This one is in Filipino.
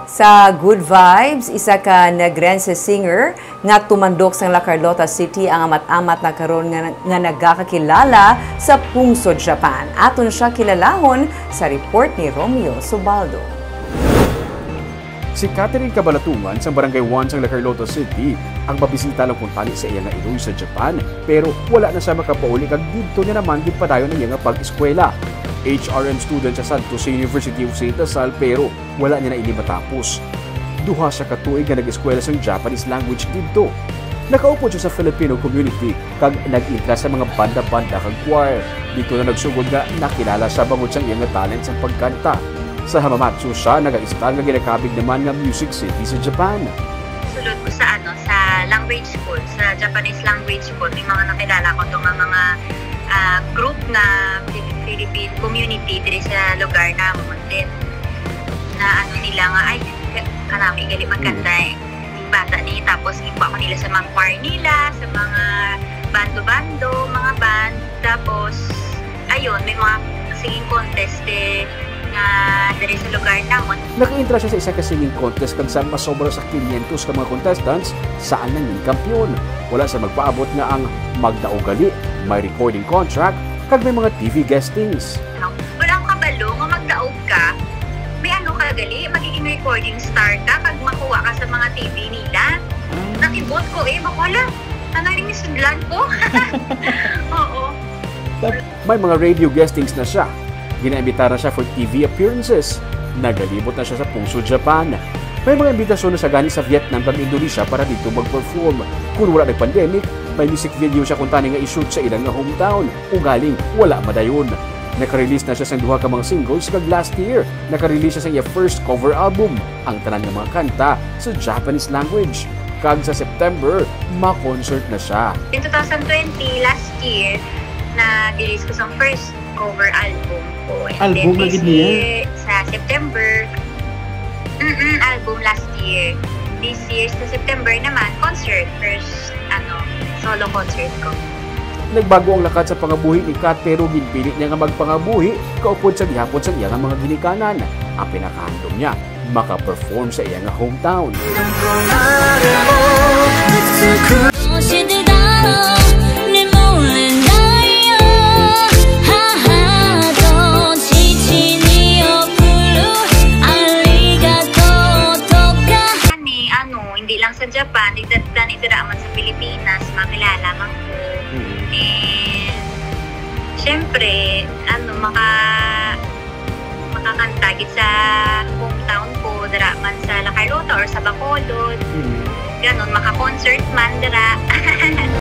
Sa Good Vibes, isa ka Negrense Singer nga tumandok sa Carlota City ang amat-amat na karon nga nagakakilala sa Pungsod, Japan. Aton siya kilalahon sa report ni Romeo Subaldo. Si Catherine Kabalatungan sa Barangay 1 sa Carlota City ang mabisita lang kung tani sa iya nga iloy sa Japan, pero wala na siya makapauli kag dito niya naman gipadayon ang iya nga pag-eskwela. HRM student sa Santos University of St. Lasal pero wala niya na ini matapos. Duha siya katuig nga nag-eskwela sa Japanese language dito. Nakaupo siya sa Filipino community kag nag-intra sa mga banda-banda kag choir. Dito na nagsugod nga nakilala siya bangod sa iyang talent sa pagkanta. Sa Hamamatsu siya nag-install nga ginakabig naman nga music city sa Japan. Sulod ko sa sa language school, sa Japanese language school, may mga nakilala ko itong mga group na Philippine community dito sa lugar namon din na nila nga ay kanami gali magkanta bata ni tapos ipo ako nila sa mga choir nila sa mga bando-bando mga band tapos ayun may mga singing contest nga diri sa lugar namon. Naka-intra siya sa isa ka singing contest kag saan masobra sa 500 ka mga contestants saan nanging kampiyon. Wala sa magpaabot nga ang magdaogali, may recording contract kag may mga TV guestings. Wala akong kabalo nga magdaog ka. May ka gali, magiging recording star ka kag makuha ka sa mga TV nila. Nakibot ko wala. Ano rin sudlan ko? Oo. May mga radio guestings na siya. Ginaimbita na siya for TV appearances. Nagalibot na siya sa Pungsod, Japan. May mga imbitasyon na siya gani sa Vietnam kag Indonesia para dito mag-perform. Kung wala nag-pandemic, may music video siya kung tani nga i-shoot sa ilang nga hometown. Ugaling, wala madayon. Naka-release na siya sa duha ka mga singles kag last year. Naka-release siya sa iya first cover album, ang tanan nga mga kanta sa Japanese language. Kag sa September, ma-concert na siya. In 2020, last year, na-release ko sa first cover album ko. And album then this year, sa September, album last year. This year sa September naman, concert. First, solo concert ko. Nagbago ang lakad sa pangabuhi ni Kat pero ginpilit niya nga magpangabuhi kaupod sa gihapon sa iya nga mga ginikanan. Ang pinakahandom niya, maka-perform sa iya nga hometown. Hindi lang sa Japan, dito naman sa Pilipinas, makilala man ko. And, syempre, makakantagit sa hometown ko, dara man sa Carlota or sa Bacolod. Ganon, maka-concert man, dara.